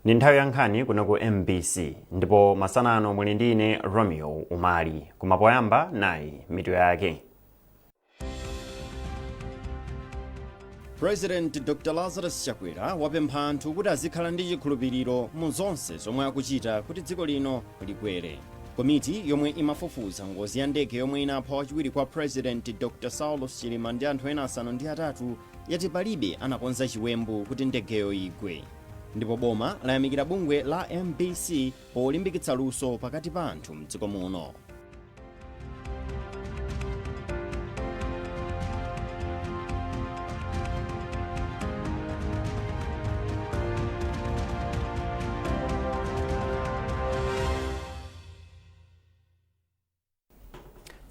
Ni nthawi ya nkhani kuno ku MBC ndipo masana ano muli ndine Romeo Umali kumapoyamba nayi mitu yake. President Dr. Lazarus Chakwera wapempha anthu kuti azikhala ndi chikhulupiriro mu zonse zomwe akuchita kuti dziko lino likwere. Komiti yomwe imafufuza ngozi ya ndege yomwe inapha wachiwiri kwa President Dr. Saulos Chilima ndi anthu ena asanu ndi atatu yati palibe anakonza chiwembu kuti ndegeyo igwe. Ndipo boma layamikira bungwe la MBC polimbikitsa luso pakati pa anthu mdziko muno.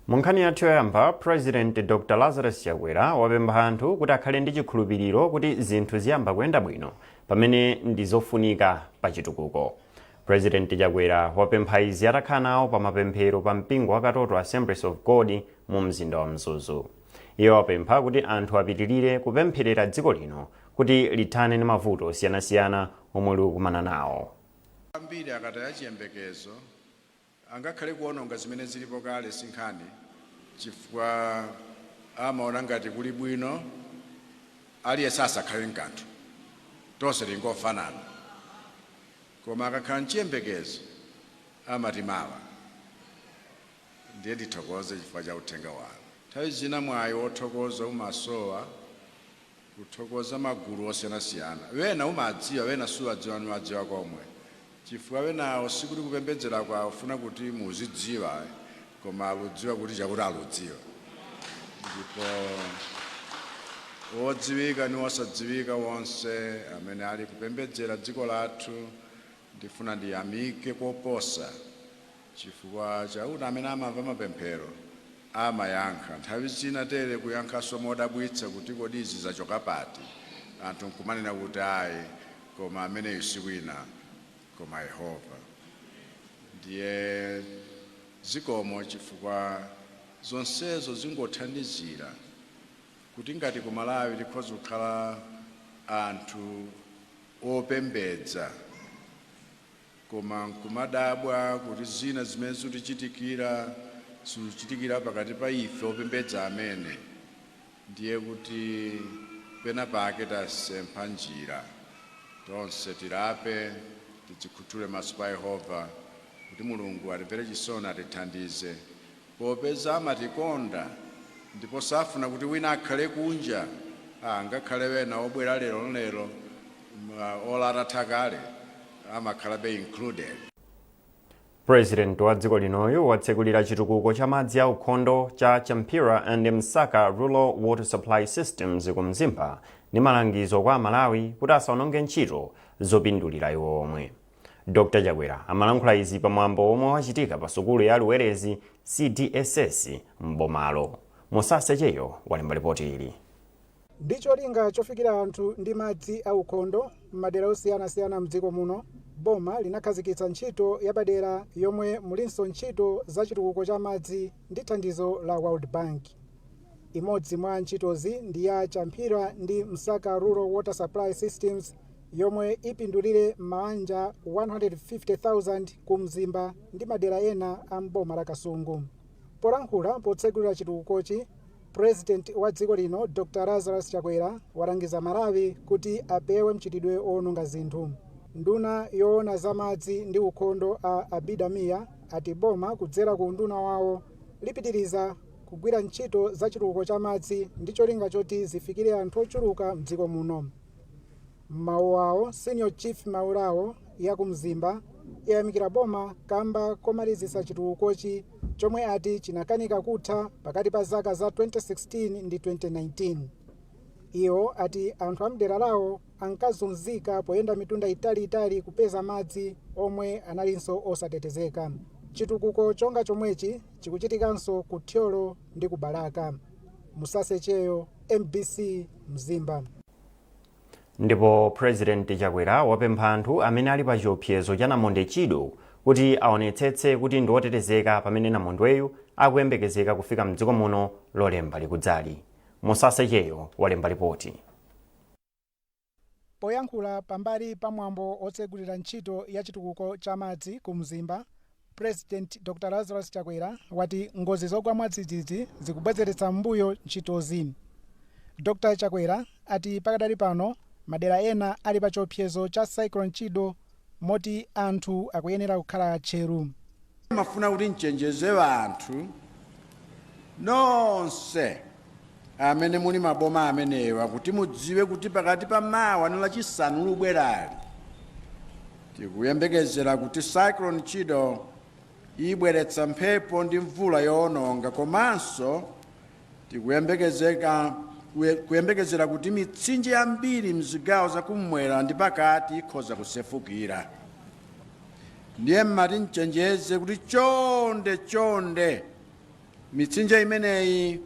Munkhani yathu yoyamba, President Dr. Lazarus Chakwera wapempha anthu kuti akhale ndi chikhulupiriro kuti zinthu ziyamba kuyenda bwino pamene ndizofunika pa chitukuko. President Chakwera wapempha izi atakhala nawo pa mapemphero pa mpingo wa Katoto Assemblies of God mu mzinda wa Mzuzu. Iye wapempha kuti anthu apitirire kupempherera dziko lino kuti lithane ndi mavuto osiyanasiyana omwe likukumana nawo. Ambiri akataya chiyembekezo angakhale kuononga zimene zilipo kale sinkhani chifukwa amaona ngati kuli bwino aliyense asakhale nkanthu tonse tingofanana, koma akakhala nchiyembekezo amatimawa. Ndiye ndithokoze chifukwa cha uthenga wanu. Nthawi zina mwayi wothokoza umasowa kuthokoza magulu osiyanasiyana. Wena umadziwa, wena suwadziwa ni wadziwa komwe. Chifukwa wenawo sikuti kupembedzera kwawo ufuna kuti muzidziwa, koma aludziwa kuti chakuti aludziwa. Ndipo wodziwika ni wosadziwika wonse amene ali kupembedzera dziko lathu ndifuna ndiyamike koposa, chifukwa chakuti amene amamva mapemphero amayankha. Nthawi zina tere kuyankhanso modabwitsa kuti kodi izi zachoka pati, anthu nkumanena kuti ayi koma amene isikwina koma Yehova. Ndiye zikomo chifukwa zonsezo zingothandizira kuti ngati ku Malawi likhoza kukhala anthu opembedza, koma nkumadabwa kuti zina zimene zikuchitikira pakati pa ife opembedza amene, ndiye kuti pena pake tasempha njira. Tonse tirape tichikhuthule maso pa Yehova kuti Mulungu atimvere chisoni atithandize popeza amatikonda ndipo safuna kuti wina akhale kunja, ngakhale wena obwera lero olatatha kale amakhalabe included. President wa dziko linoyo watsekulira chitukuko cha madzi a ukhondo cha Champira and Masana Rural Water Supply Systems ku Mzimba ndi malangizo kwa Malawi kuti asaononge ntchito zopindulira iwo omwe. Dr. Chakwera amalankhula izi pamwambo omwe wachitika pa sukulu ya Luwerezi CDSS m'bomalo. Musase cheyo walemba ripoti ili. Ndicho linga chofikira anthu ndi madzi a ukhondo m'madera osiyanasiyana mdziko muno, boma linakhazikitsa ntchito yapadera yomwe mulinso ntchito za chitukuko cha madzi ndi thandizo la World Bank. Imodzi mwa ntchitozi ndi ya Champira ndi Masana Rural Water Supply Systems yomwe ipindulire mawanja 150,000 ku Mzimba ndi madera ena a mboma la Kasungu. Polankhula potsekulira chitukukochi, President wa dziko lino Dr. Lazarus Chakwera walangiza Malawi kuti apewe mchitidwe owononga zinthu. Nduna yoona za madzi ndi ukhondo a Abidamiya ati boma kudzera ku nduna wawo lipitiriza kugwira ntchito za chitukuko cha madzi ndi cholinga choti zifikire anthu ochuluka mdziko muno. Mawu awo, Senior Chief Maulawo ya ku Mzimba yayamikira boma kamba komalizisa chitukukochi chomwe ati chinakanika kutha pakati pa zaka za 2016 ndi 2019. Iwo ati anthu amdera lawo ankazunzika poyenda mitunda italiitali kupeza madzi omwe analinso osatetezeka. Chitukuko chonga chomwechi chikuchitikanso ku Thyolo ndi ku Balaka. Musase cheyo, MBC Mzimba. Ndipo President Chakwera wapempha anthu amene ali pa chiopsezo cha namonde chido kuti aonetsetse kuti ndi otetezeka pamene namondweyu akuyembekezeka kufika mdziko muno lolemba likudzali. Musase cheyo walemba ripoti. Poyankhula pambali pa mwambo otsegulira ntchito ya chitukuko cha madzi ku mzimba, President Dr. Lazarus Chakwera wati ngozi zogwa mwadzidzidzi zikubwezeretsa mbuyo ntchitozi. Dr. Chakwera ati pakadali pano madera ena ali pa chiopsezo cha cyclone Chido moti anthu akuyenera kukhala tcheru. Mafuna kuti nchenjeze anthu nonse amene muli maboma amenewa kuti mudziwe kuti pakati pa mawa ndi lachisanu lubwerali tikuyembekezera kuti cyclone Chido ibweretsa mphepo ndi mvula yowononga, komanso tikuyembekezera kuti mitsinje yambiri mzigawo zakumwera ndi pakati ikhoza kusefukira. Ndiye mmati nchenjeze kuti chonde mitsinje imeneyi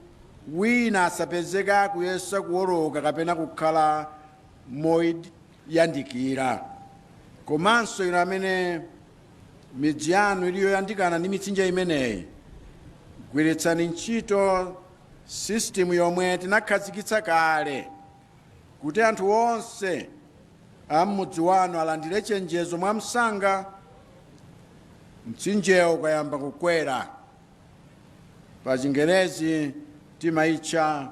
wina asapezeka kuyesa kuwoloka kapena kukhala moyandikira. Komanso ino amene midzi yanu iliyo yandikana ndi mitsinje imeneyi, gwiritsani ntchito system yomwe tinakhazikitsa kale kuti anthu onse amudzi wanu alandire chenjezo mwa msanga mtsinjewo ukayamba kukwera. Pa Chingerezi timaitcha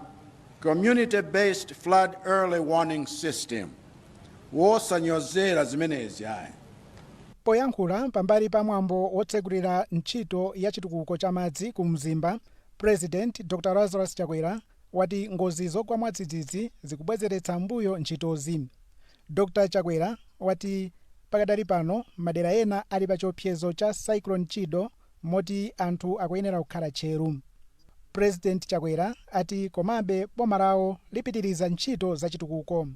community-based flood early warning system. Wosanyozera zimenezi ayi. Poyankhula pambali pa mwambo otsegulira ntchito ya chitukuko cha madzi ku mzimba, President Dr. Lazarus Chakwera wati ngozi zogwa mwadzidzidzi zikubwezeretsa mbuyo ntchitozi. Dr. Chakwera wati pakadali pano madera ena ali pa chiopsezo cha cyclone Chido moti anthu akuyenera kukhala tcheru. President Chakwera ati komabe boma lawo lipitiriza ntchito za chitukuko.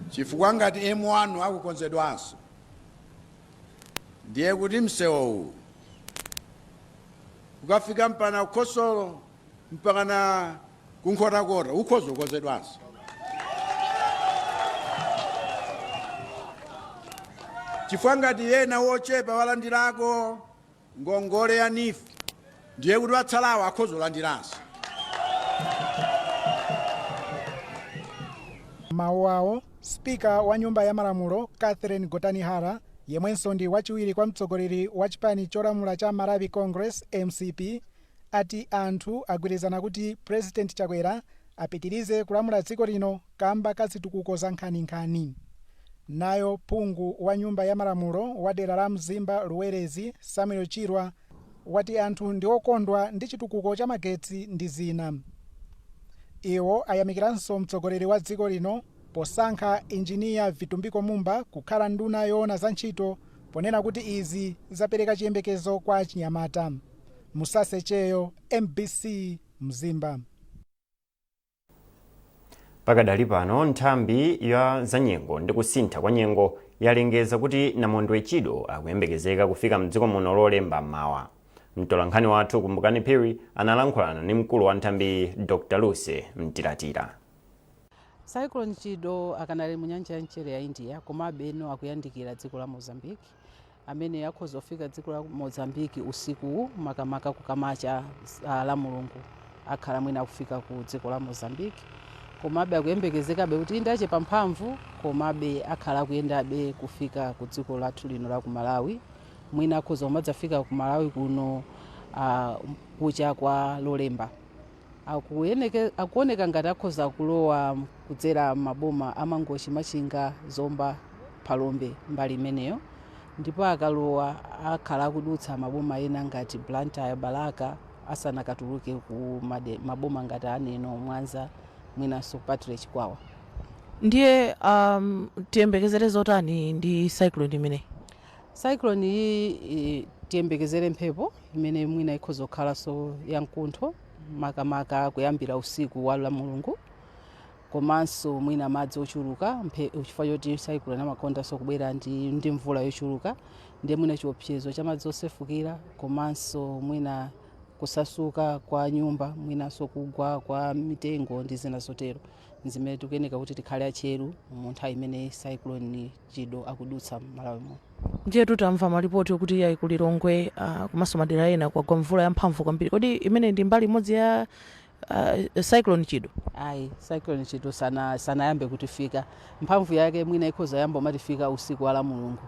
Chifukwa ngati M1 akukonzedwanso, ndiye kuti msewu ukafika mpana Khosolo mpakana kunkhotakota ukhoza kukonzedwanso. Chifukwa ngati ena wochepa walandirako ngongole ya nifu, ndiye kuti watsalawo akhoza kulandiranso. Mawu awo Spika wa Nyumba ya Malamulo Catherine Gotanihara, yemwenso ndi wachiwiri kwa mtsogoleri wa chipani cholamula cha Malawi Congress MCP, ati anthu agwirizana kuti President Chakwera apitirize kulamula dziko lino kamba ka zitukuko za Nkhani. Nayo phungu wa Nyumba ya Malamulo wa dera la Mzimba Luwerezi Samuel Chirwa wati anthu ndi okondwa ndi chitukuko cha magetsi ndi zina. Iwo ayamikiranso mtsogoleri wa dziko lino posankha injiniya Vitumbiko Mumba kukhala nduna yoona za ntchito, ponena kuti izi zapereka chiyembekezo kwa achinyamata. Musase Cheyo, MBC Mzimba. Pakadali pano nthambi ya zanyengo ndi kusintha kwa nyengo yalengeza kuti namondwe Chido akuyembekezeka kufika mdziko muno lolemba mawa. Mtolankhani wathu Kumbukani Phiri analankhulana ndi mkulu wa nthambi Dr. Luce Mtiratira. Cyclone Chido akanali mu nyanja ya mchere ya India, komabe eno akuyandikira dziko la Mozambique, amene akhoza kufika dziko la Mozambique usiku makamaka kukamacha la Mulungu akhala mwina kufika ku dziko la Mozambique. Komabe akuyembekezekabe kuti ndache pamphamvu, komabe akhala kuyendabe kufika ku dziko lathu lino la ku Malawi. Mwina akhoza kumadzafika ku Malawi kuno kucha kwa lolemba. Akuoneka ngati akhoza kulowa kudzera maboma amangochi Machinga, Zomba, Palombe mbali imeneyo, ndipo akalowa akhala kudutsa maboma ena ngati Blantyre, Balaka asanakatuluke ku maboma ngati aneno Mwanza mwinanso Patre Chikwawa. Ndiye tiyembekezere zotani ndi cyclone imene? Cyclone iyi tiyembekezere mphepo imene mwina ikhoza kukhala so yankuntho makamaka kuyambira usiku wa la Mulungu, komanso mwina madzi ochuluka chifukwa choti cyclone amakonda so kubwera ndi mvula yochuluka, ndiye mwina chiopsezo cha madzi osefukira, komanso mwina kusasuka kwa nyumba, mwinanso kugwa kwa mitengo ndi zina zotero. Zimene tikuyeneka kuti tikhale acheru mu nthawi imene cyclone Chido akudutsa Malawi muno. Ndiye tutamva malipoti okuti yayi kulilongwe komanso madera ena kwagwa mvula yamphamvu kwambiri. Kodi imene ndi mbali imodzi ya cyclone chido ayi cyclone chido sanayambe kutifika mphamvu yake mwina ikhoza yamba umatifika usiku wa la mulungu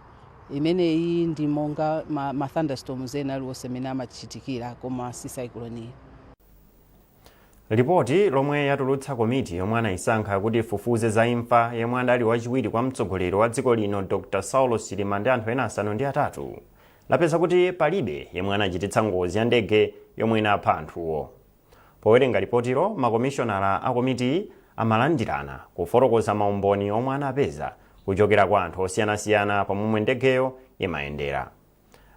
imeneyi ndi monga ma thunderstorms ena aliwonse amene amachitikira koma si cyclone iyi. Ripoti lomwe yatulutsa komiti yomwe anayisankha kuti ifufuze za imfa yemwe adali wachiwiri kwa mtsogoleri wa dziko lino Dr. Saulo Chilima ndi anthu ena asanu ndi atatu lapeza kuti palibe yemwe anachititsa ngozi ya ndege yomwe inapha anthuwo. Powerenga ripotiro, makomishonala a komiti amalandirana kufotokoza maumboni omwe anapeza kuchokera kwa anthu osiyanasiyana pomwe ndegeyo imayendera.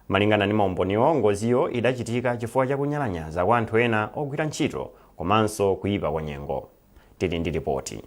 Malingana ndi maumboniwo, ngoziyo idachitika chifukwa cha kunyalanyaza kwa anthu ena ogwira ntchito komanso kuyipa kwa nyengo. Tili ndi ripoti.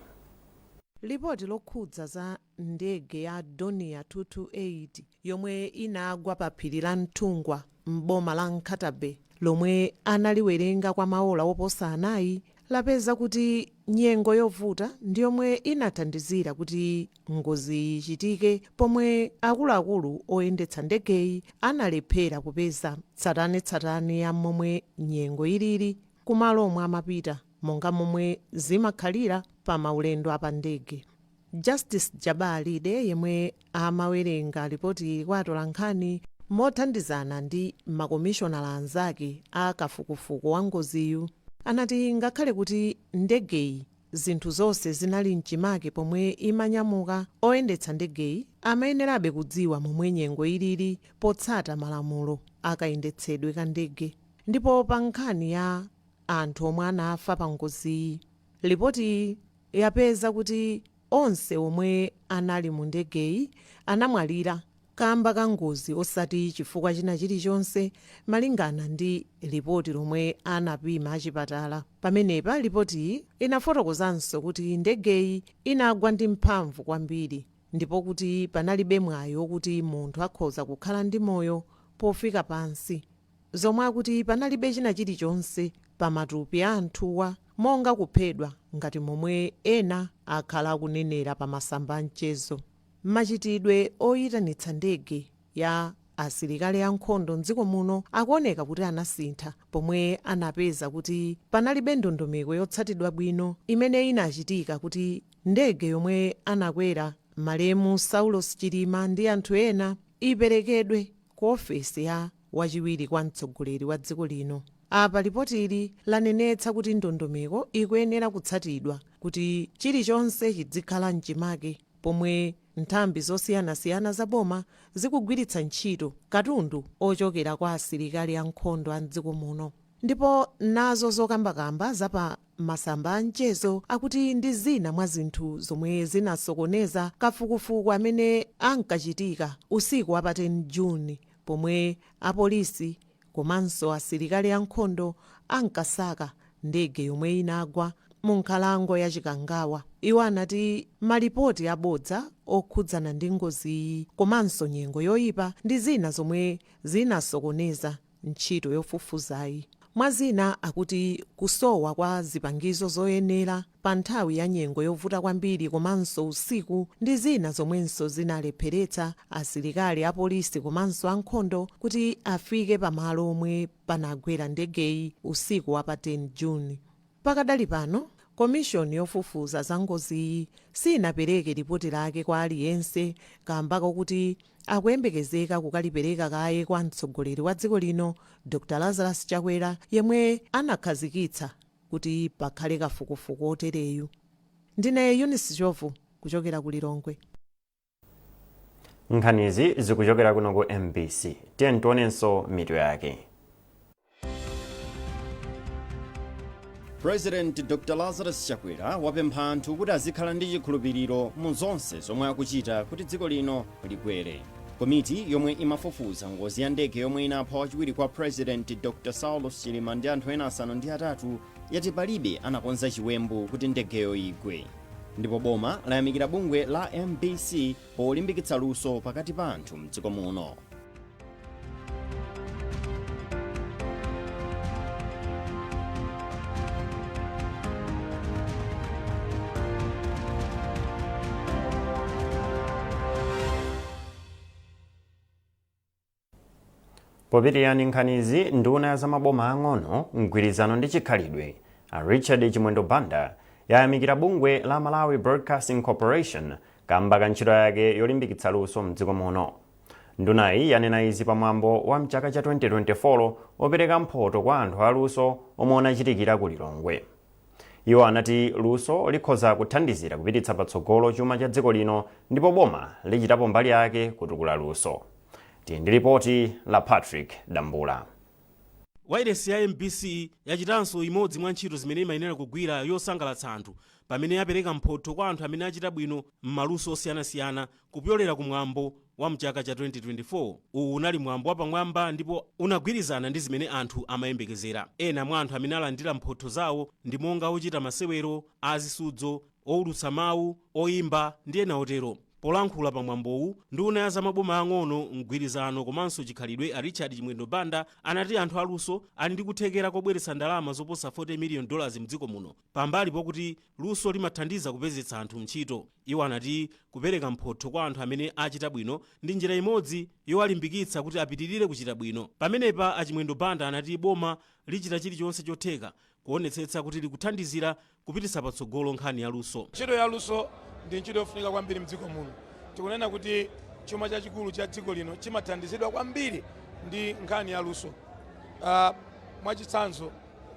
Ripoti lokhudza za ndege ya Donia 228 yomwe inagwa pa phiri la Mthungwa m'boma la Nkhatabe lomwe analiwerenga kwa maola oposa anayi lapeza kuti nyengo yovuta ndi yomwe inathandizira kuti ngozi ichitike pomwe akuluakulu oyendetsa ndegeyi analephera kupeza tsatanetsatane ya momwe nyengo ilili kumalo omwe amapita monga momwe zimakhalira pa maulendo apa ndege. Justice Jabalide yemwe amawerenga ripoti kwatola nkhani mothandizana ndi makomishonala anzake a kafukufuku wa ngoziyu anati ngakhale kuti ndegeyi zinthu zonse zinali mchimake pomwe imanyamuka, oyendetsa ndegeyi amayenerabe kudziwa momwe nyengo ilili potsata malamulo akayendetsedwe ka ndege. Ndipo pa nkhani ya anthu omwe anafa pa ngoziyi, ripoti yapeza kuti onse omwe anali mu ndegeyi anamwalira kamba ka ngozi osati chifukwa china chilichonse malingana ndi ripoti lomwe anapima achipatala. Pamenepa ripotiyi inafotokozanso kuti ndegeyi inagwa ndi mphamvu kwambiri ndipo kuti panalibe mwayi wokuti munthu akhoza kukhala ndi moyo pofika pansi, zomwe akuti panalibe china chilichonse pa matupi a anthuwa monga kuphedwa ngati momwe ena akhala akunenera pa masamba a mchezo. Machitidwe oyitanitsa ndege ya asilikali ankhondo mdziko muno akuoneka kuti anasintha pomwe anapeza kuti panalibe ndondomeko yotsatidwa bwino imene inachitika kuti ndege yomwe anakwera malemu Saulo Chilima ndi anthu ena iperekedwe ku ofesi ya wachiwiri kwa mtsogoleri wa dziko lino. Apa ripotili lanenetsa kuti ndondomeko ikuyenera kutsatidwa kuti chilichonse chidzikhala mchimake pomwe nthambi zosiyanasiyana za boma zikugwiritsa ntchito katundu ochokera kwa asilikali ankhondo a mdziko muno. Ndipo nazo zokambakamba zapa masamba a mchezo akuti ndi zina mwa zinthu zomwe zinasokoneza kafukufuku amene ankachitika usiku wa pa 10 Juni pomwe apolisi komanso asilikali ankhondo ankasaka ndege yomwe inagwa mu nkhalango ya Chikangawa. Iwo anati malipoti abodza okhudzana ndi ngoziyi komanso nyengo yoyipa ndi zina zomwe zinasokoneza ntchito yofufuzayi. Mwazina akuti kusowa kwa zipangizo zoyenera pa nthawi ya nyengo yovuta kwambiri komanso usiku ndi zina zomwenso zinalepheretsa asilikali apolisi komanso ankhondo kuti afike pamalo omwe panagwera ndegeyi usiku wa pa 10 Juni. Pakadali pano komishoni yofufuza za ngoziyi sinapereke ripoti lake kwa aliyense kamba kokuti akuyembekezeka kukalipereka kaye kwa mtsogoleri wa dziko lino Dr. Lazarus Chakwera yemwe anakhazikitsa kuti pakhale kafukufuku otereyu. Ndine Eunice Jovu kuchokera ku Lilongwe. Nkhanizi zikuchokera kuno ku MBC. Tiye tionenso mitu yake. President Dr. Lazarus Chakwera wapempha anthu kuti azikhala ndi chikhulupiriro mu zonse zomwe akuchita kuti dziko lino likwere. Komiti yomwe imafufuza ngozi ya ndege yomwe inapha wachiwiri kwa President Dr. Saulo Chilima ndi anthu ena asanu ndi atatu yati palibe anakonza chiwembu kuti ndegeyo igwe. Ndipo boma layamikira bungwe la MBC polimbikitsa luso pakati pa anthu mdziko muno. Popitirira nkhanizi, nduna ya zamaboma ang'ono mgwirizano ndi chikhalidwe Richard Chimwendo Banda yayamikira bungwe la Malawi Broadcasting Corporation kamba ka ntchito yake yolimbikitsa luso mdziko muno. Ndunayi yanena izi pamwambo wa mchaka cha 2024 opereka mphoto kwa anthu aluso omwe anachitikira ku Lilongwe. Iwo anati luso likhoza kuthandizira kupititsa patsogolo chuma cha dziko lino ndipo boma lichitapo mbali yake kutukula luso. Ndi ripoti la Patrick Dambula. Wairesi ya MBC yachitanso imodzi mwa ntchito zimene imayenera kugwira yosangalatsa anthu pamene yapereka mphoto kwa anthu amene achita bwino m'maluso osiyanasiyana kupyolera ku mwambo wa mchaka cha 2024. Uwu unali mwambo wapamwamba ndipo unagwirizana ndi zimene anthu amayembekezera. Ena mwa anthu amene alandira mphoto zawo ndi monga ochita masewero, azisudzo, owulutsa mawu, oyimba ndi ena otero. Polankhula pamwambowu, nduna ya zamaboma ang'ono, mgwirizano komanso chikhalidwe a Richard Chimwendo Banda anati anthu aluso ali ndi kuthekera kobweretsa ndalama zoposa $40 million mdziko muno, pambali pokuti luso limathandiza kupezetsa anthu ntchito. Iwo anati kupereka mphotho kwa anthu amene achita bwino ndi njira imodzi yowalimbikitsa kuti apitirire kuchita bwino. Pamenepa a Chimwendo Banda anati boma lichita chilichonse chotheka kuonetsetsa kuti likuthandizira kupititsa patsogolo nkhani ya luso. Ntchito ya luso ndi ntchito yofunika kwambiri mdziko muno. Tikunena kuti chuma chachikulu cha dziko lino chimathandizidwa kwambiri ndi nkhani ya luso. Mwachitsanzo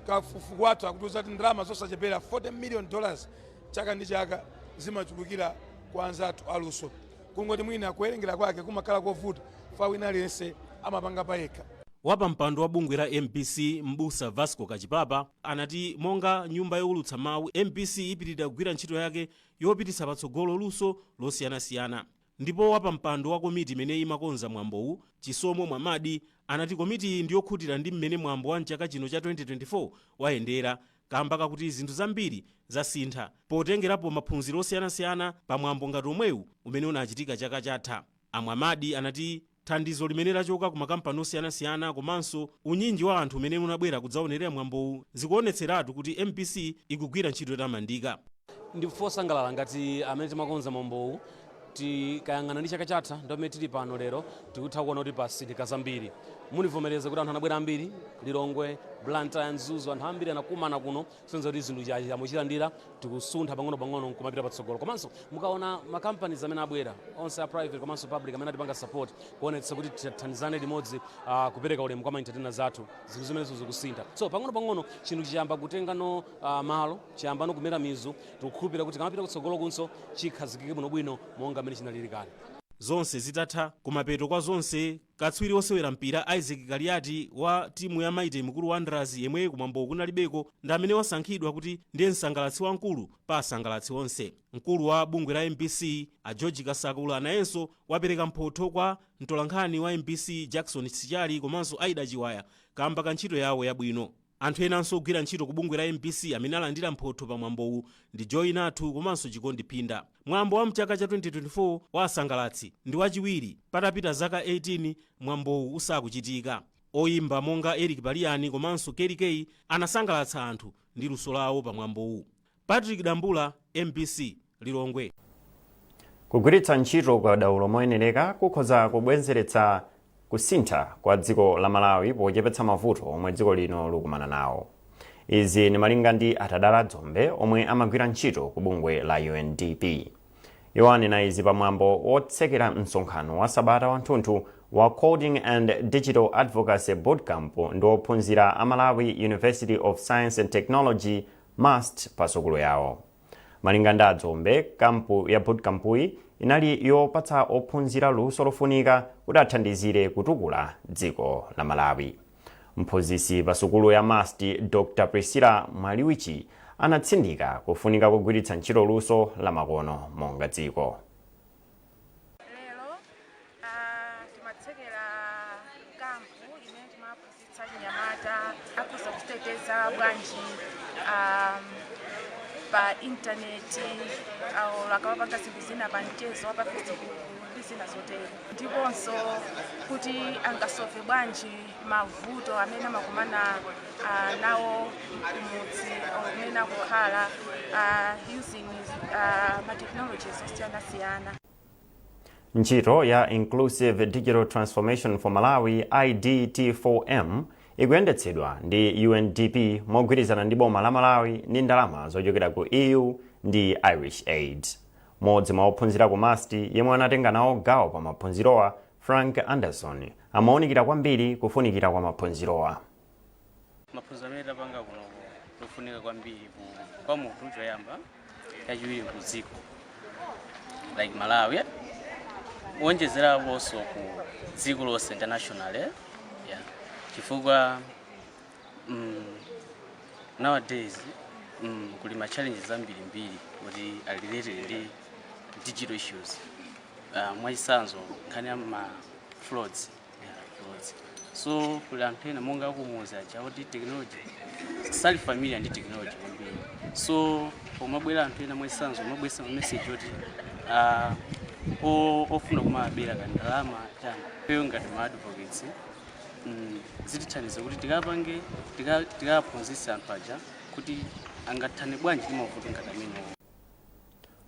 kafukufuku wathu akutiuza kuti ndalama zosachepera $40 million chaka ndi chaka zimachulukira kwa anzathu aluso. Kungoti mwina kuwerengera kwake kumakhala kovuta fa wina aliyense amapanga payekha. Wapampando wa bungwe la MBC Mbusa Vasco Kachipapa anati monga nyumba yowulutsa mawu, MBC ipitirira kugwira ntchito yake yopititsa patsogolo luso losiyanasiyana. Ndipo wapampando wa komiti imene imakonza mwambowu, Chisomo Mwamadi, anati komiti ndi yokhutira ndi mmene mwambo wa mchaka chino cha 2024 wayendera, kamba kakuti zinthu zambiri zasintha potengerapo maphunziro osiyanasiyana pa mwambo ngati omwewu umene unachitika chaka chatha. Amwamadi anati thandizo limene lachoka ku makampani osiyanasiyana komanso unyinji wa anthu umene unabwera kudzaonerera mwambowu zikuonetseratu kuti MBC ikugwira ntchito yotamandika. Ndifosangalala ngati amene timakonza mwambowu tikayang'ana ndi chaka chatha ndomwe tili pano lero tikutha kuona kuti pasitika zambiri. Munivomereza kuti anthu anabwera ambiri Lilongwe, Blantyre, Mzuzu, anthu ambiri anakumana kuno sonza kuti zinthu chamuchilandira tikusuntha pang'ono-pang'ono kumapita patsogolo. Komanso mukaona makampani amene abwera onse a private komanso public amene atipanga support kuonetsa kuti tithandizane limodzi kupereka ulemu kwa maintertainer zathu, zinthu zimenezo zikusintha. So pang'ono-pang'ono chinthu chiyamba kutengano malo, chiyamba no kumera mizu, tikukhulupirira kuti kamapita kutsogolo kunso chikhazikike bwinobwino monga amene chinalili kale. Zonse zitatha kumapeto kwa zonse, katswiri wosewera mpira Isaac Kaliati wa timu ya Maite Mukulu Wanderers yemwe kumwambo kunalibeko ndi amene wasankhidwa kuti ndiye msangalatsi wamkulu pa asangalatsi onse. Mkulu wa bungwe la MBC a George Kasakula nayenso wapereka mphotho kwa mtolankhani wa MBC Jackson Sichali komanso Aida Chiwaya kamba ka ntchito yawo yabwino. Anthu enanso ogwira ntchito ku bungwe la MBC amene alandira mphotho pa mwambowu ndi Joy Nathu komanso Chikondi Phinda. Mwambo wa mchaka cha 2024 wa asangalatsi ndi wachiwiri patapita zaka 18 mwambowu usakuchitika. Oyimba monga Eric Baliani komanso KK anasangalatsa anthu ndi luso lawo pa mwambowu. Patrick Dambula, MBC, Lilongwe. Kugwiritsa ntchito kwa daulo moyenereka kukhoza kubwezeretsa kusintha kwa dziko la Malawi pochepetsa mavuto omwe dziko lino likumana nawo. Izi ni malinga ndi Atadala Dzombe omwe amagwira ntchito ku bungwe la UNDP. Iwo anena izi pamwambo wotsekera msonkhano wa Sabata wathunthu wa Coding and Digital Advocacy Bootcamp ndi ophunzira a Malawi University of Science and Technology MUST pasukulu yawo. Malinga ndi Dzombe, kampu ya bootcampuyi inali yopatsa ophunzira luso lofunika kuti athandizire kutukula dziko la Malawi. Mphunzitsi pasukulu ya MUST Dr. Priscilla Mwaliwichi anatsindika kufunika kugwiritsa ntchito luso la makono monga dziko. Lero timatsekera kampu imene timaphunzitsa chinyamata akhoza kuteteza bwanji pa intaneti au lakawapanga zinthu zina pa mchezo wa pa Facebook ndi zina zotero. Ndiponso kuti angasolve bwanji mavuto amene amakumana nawo kumudzi amene akukhala using ma technologies osiyanasiyana. Ntchito ya Inclusive Digital Transformation for Malawi IDT4M ikuyendetsedwa ndi UNDP mogwirizana ndi boma la Malawi ndi ndalama zochokera ku EU ndi Irish Aid. Modzi mwa ophunzira ku MAST yemwe anatenga nawo gawo pa maphunzirowa, Frank Anderson, amaonekera kwambiri kufunikira kwa maphunzirowa. Maphunziro amene tapanga kuno kufunika kwambiri kwa munthu choyamba yachiwiri ku dziko like Malawi, wonjezeraponso ku dziko lonse international, yeah. Chifukwa nowadays kuli ma challenges ambirimbiri kuti are related ndi digital issues, mwachisanzo nkhani ya ma frauds. So kuli anthu ena monga kumuza chakuti technology sali familiar ndi technology kwambiri. So pomabwera anthu ena mwachisanzo mabwesa message kuti ofuna kumabera kandalama chani peyo ngati ma advocates zitithandiza kuti tikaphunzitsa anthu aja kuti angathane bwanji ndi mavuto ngati amenewo.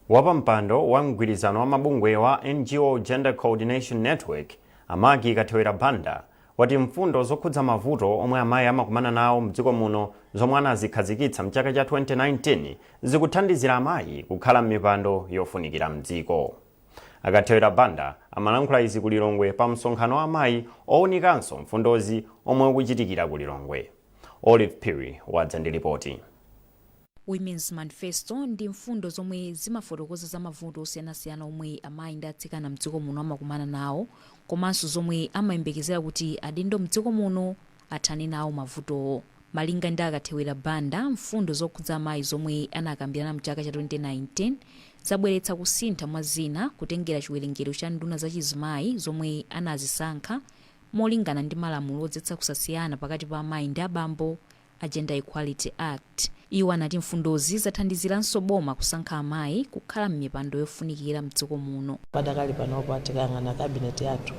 Wapampando wa mgwirizano wa mabungwe wa NGO Gender Coordination Network Amagi Kathewera Banda wati mfundo zokhudza mavuto omwe amayi amakumana nawo mdziko muno zomwe anazikhazikitsa mchaka cha 2019 zikuthandizira amayi kukhala m'mipando yofunikira mdziko. Akathewera Banda amalankhula izi ku Lilongwe pa msonkhano wa amayi owunikanso mfundozi omwe ukuchitikira ku Lilongwe. Olive Perry wadza ndi ripoti. Women's Manifesto ndi mfundo zomwe zimafotokoza za mavuto osiyanasiyana omwe amayi ndi atsikana mdziko muno amakumana nawo, komanso zomwe amayembekezera kuti adindo mdziko muno athane nawo mavutowo. Malinga ndi Akathewera Banda, mfundo zokhudza amayi zomwe anakambirana mchaka cha 2019 zabweretsa kusintha mwa zina kutengera chiwerengero cha nduna zachizimayi zomwe anazisankha molingana ndi malamulo odzetsa kusasiyana pakati pa amayi ndi abambo a Gender Equality Act. Iwo anati mfundozi zathandiziranso boma kusankha amayi kukhala m'mipando yofunikira mdziko muno. Padakali panopo tikayang'ana cabinet yathu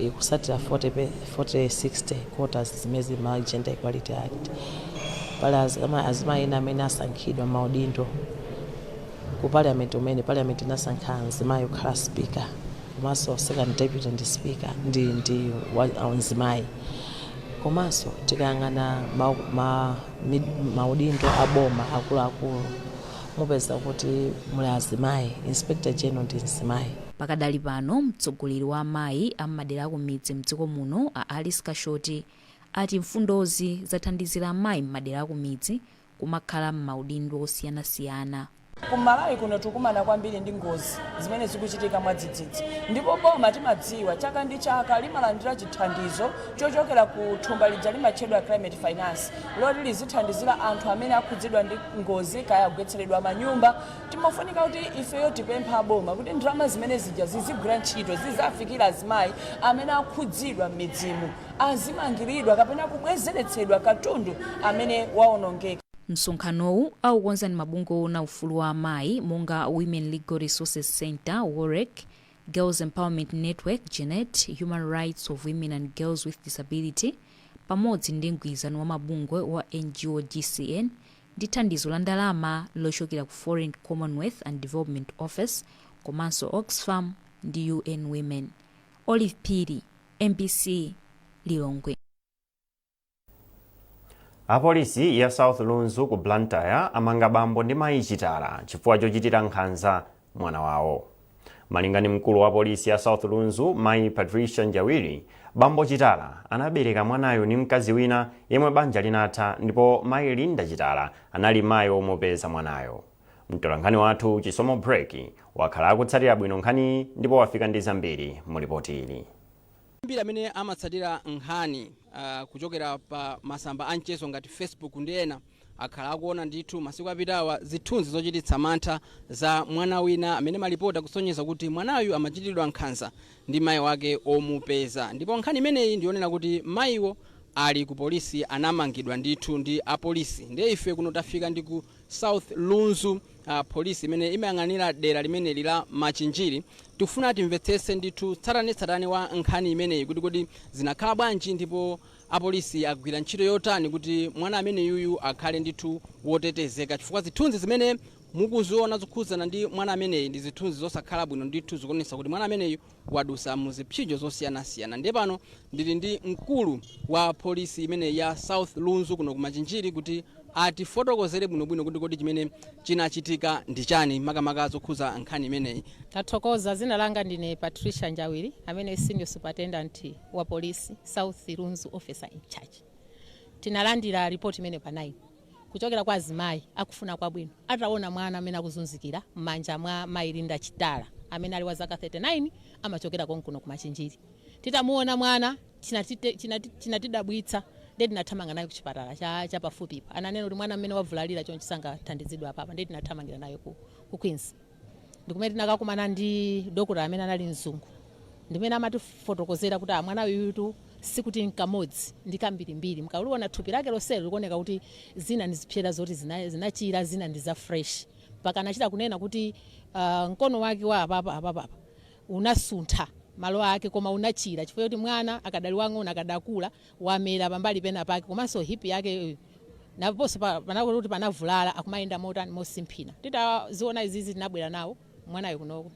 ikusatira 40-60 quotas zimezi ma Gender Equality Act. Pala azimayi ena amene asankhidwa maudindo ku parliament umene parliament inasankha azimayi kukhala speaker komanso second deputy ndi speaker ndi azimayi. Komanso tikayang'ana maudindo aboma akuluakulu mupeza kuti muli azimayi, inspector general ndi azimayi. Pakadali pano mtsogoleri wa amayi ammadera akumidzi mdziko muno a Alice Kashoti ati mfundozi zathandizira amayi m'madera akumidzi kumakhala m'maudindo osiyanasiyana. Kumalawi kuno tikumana kwambiri ndi ngozi zimene zikuchitika mwadzidzidzi, ndipo boma timadziwa chaka ndi chaka limalandira chithandizo chochokera ku thumba lija limatchedwa climate finance loti lizithandizira anthu amene akhudzidwa ndi ngozi kaya kugwetseredwa manyumba. Timafunika kuti ifeyo tipempha boma kuti ndalama zimene zija zizigwira ntchito zizafikira azimayi amene akhudzidwa m'midzimu, azimangiridwa kapena kubwezeretsedwa katundu amene waonongeka. Msonkhanowu aukonza ndi mabungwe ona ufulu wa amayi monga Women Legal Resources Center, WOREC, Girls Empowerment Network, Genet, Human Rights of Women and Girls with Disability, pamodzi ndi mgwirizano wa mabungwe wa NGO GCN ndi thandizo la ndalama lochokera ku Foreign Commonwealth and Development Office, komanso Oxfam ndi UN Women. Olive Piri, MBC, Lilongwe. Apolisi ya South Lunzu ku Blantyre amanga bambo ndi mayi Chitala chifukwa chochitira nkhanza mwana wawo. Malingana ndi mkulu wa polisi ya South Lunzu, mayi Patricia Njawiri, bambo Chitala anabereka mwanayo ndi mkazi wina yemwe banja linatha, ndipo mayi Linda Chitala anali mayi omupeza mwanayo. Mtolankhani wathu Chisomo Break wakhala akutsatira bwino nkhani ndipo wafika ndi zambiri mu ripoti ili. Mbiri amene amatsatira nkhani kuchokera pa masamba anchezo ngati Facebook ndi ena akhala akuona ndithu masiku apitawa zithunzi zochititsa mantha za mwana wina amene malipota kusonyeza kuti mwanayu amachitidwa nkhanza ndi mayi wake omupeza. Ndipo nkhani imeneyi ndionena kuti mayiwo ali ku polisi anamangidwa ndithu ndi apolisi. Ndiye ife kuno tafika ndi ku South Lunzu polisi imene imayang'anira dera limene lila Machinjiri. Tifuna timvetsese ndithu tsatanetsatane wa nkhani imeneyi kuti zinakhala bwanji ndipo apolisi agwira ntchito yotani kuti mwana amene yuyu akhale ndithu wotetezeka, chifukwa zithunzi zimene mukuziona zokhudzana ndi mwana ameneyi ndi zithunzi zosakhala bwino ndithu zikuonetsa kuti mwana ameneyu wadusa mu zipsinjo zosiyanasiyana. Ndiye pano ndili ndi mkulu wa polisi imene ya South Lunzu kuno kumachinjiri kuti atifotokozere bwinobwino kuti kodi chimene chinachitika ndi chani makamaka zokhudza nkhani imeneyi. Tathokoza. Zina langa ndine Patricia Njawiri amene senior superintendent wa polisi South Lunzu officer in charge. Tinalandira report imene pa 9 kuchokera kwa azimayi akufuna kwabwino ataona mwana amene akuzunzikira m'manja mwa Mayilinda Chitala amene ali wa zaka 39 amachokera konkuno kumachinjiri. Titamuona mwana tinatidabwitsa ndi tinathamanga naye ku chipatala cha pafupi. Ananena kuti mwana amene wavulalira chonchi sangathandizidwe apapa ndi tinathamangira naye ku Queens. Ndikumene tinakakumana ndi dokota amene anali mzungu ndimene amatifotokozera kuti mwana uyutu sikuti nkamodzi ndi kambirimbiri. Mkaona thupi lake loselo likuoneka kuti zina ndi zipyera zoti zinachira zina ndi za fresh. Mpaka anachita kunena kuti mkono wake wa apapa unasuntha malo ake koma unachira chifukwa kuti mwana akadali wang'ono akadakula wamera pambali pena pake komanso hip yake naponso panako kuti panavulala akumayenda motani mosimphina. Titaziona izizi tinabwera nawo mwanayo kunoko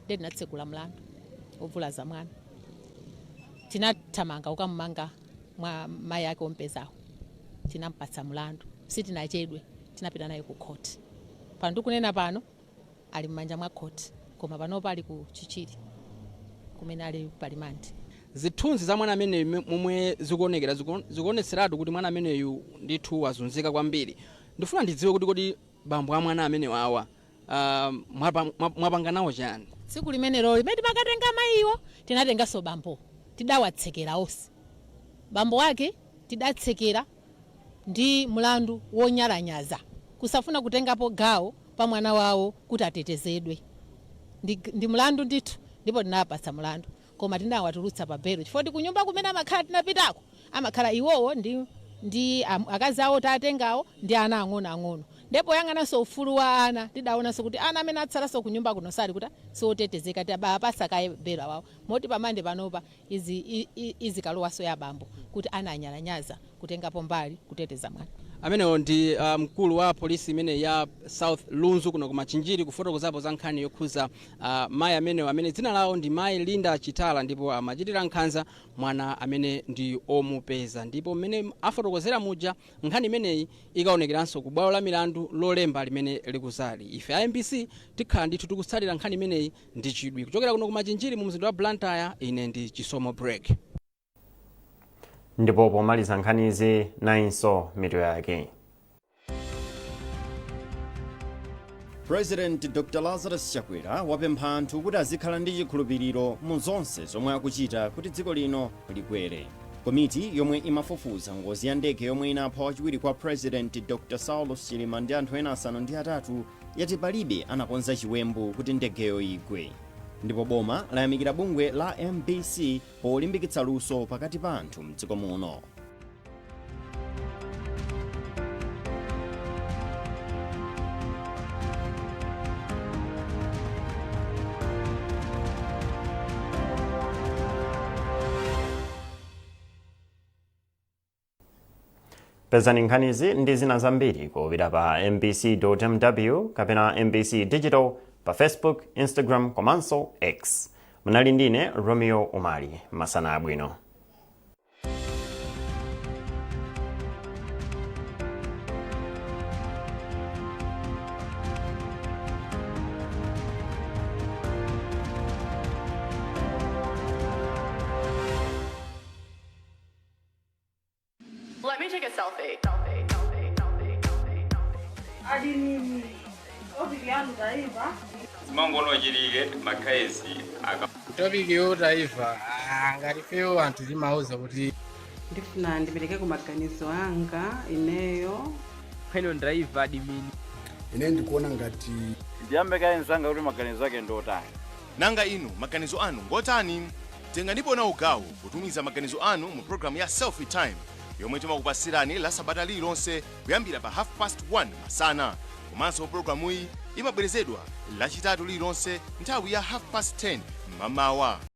ndi tinatsekula mlandu ovulaza mwana. Tinathamanga ukamumanga mwa mayi ake ompezawo tinampatsa mlandu sitinachedwe tinapita naye ku court. Pano ndikunena pano ali m'manja mwa court koma panopa ali ku Chichiri kumene ali palimandi. Zithunzi za mwana ameneyu momwe zikuonekera zikuonetseratu kuti mwana ameneyu ndithu wazunzika kwambiri. Ndifuna ndidziwe kuti kodi bambo a mwana ameneyu awa mwapanga nawo chani? Tsiku limenelo limene timakatenga mayiwo tinatenganso bambo tidawatsekera onse. Bambo wake tidatsekera ndi mlandu wonyalanyaza kusafuna kutengapo gawo pa mwana wawo kuti atetezedwe. Ndi mlandu ndithu ndipo tinapatsa mlandu koma tinawatulutsa pa belo chifukwa kunyumba kumene amakhala tinapitako amakhala iwowo ndi akazi awo tatengawo ndi ana ang'ono. Ndipo yang'ananso ufulu wa ana tidaonanso kuti ana amene atsalaso kunyumba kuno sali kuti sotetezeka tipasa kaye belo awawo moti pamande panopa izi kalowaso ya bambo kuti ana anyalanyaza kutengapo mbali kuteteza mwana. Amenewo ndi mkulu wa polisi imene ya South Lunzu kuno kumachinjiri kufotokozapo za nkhani yokhuza mayi amenewo amene dzina lawo ndi Mayilinda Chitala ndipo amachitira nkhanza mwana amene ndi omupeza. Ndipo mmene afotokozera muja nkhani imeneyi ikaonekeranso ku bwalo la milandu lolemba limene likuzali. Ife a MBC tikhala ndithu tikutsatira nkhani imeneyi ndi chidwi kuchokera kuno kumachinjiri mu mzinda wa Blantyre. Ine ndi Chisomo Break. Ndipo pomaliza nkhanizi nainso mitu yake. President Dr. Lazarus Chakwera wapempha anthu kuti azikhala ndi chikhulupiriro mu zonse zomwe akuchita kuti dziko lino likwere. Komiti yomwe imafufuza ngozi ya ndege yomwe inapha wachiwiri kwa President Dr. Saulos Chilima ndi anthu ena asanu ndi atatu yati palibe anakonza chiwembu kuti ndegeyo igwe. Ndipo boma layamikira bungwe la MBC polimbikitsa luso pakati pa anthu mdziko muno. Pezani nkhanizi ndi zina zambiri kupita pa mbc.mw kapena MBC Digital pa Facebook, Instagram komanso X. Munali ndine Romeo Umali. Masana abwino. Let me take a selfie. Zimangono chilike makaezi aka. Topiki taifa ngalifeo anthu limauza kuti ndifuna ndipereke ku maganizo anga ineyo pheno driver dimini ine ndikuona ngati ndiyambe kaenzanga kuti maganizo ake ndotani. Nanga inu maganizo anu ngotani? Tenganipo na ugawo kutumiza maganizo anu mu program ya Selfie Time yomwe timakupasirani la sabata lilonse kuyambira pa 1:30 masana. Komanso programu iyi imabwerezedwa lachitatu lilonse nthawi ya 10:30 mmamawa.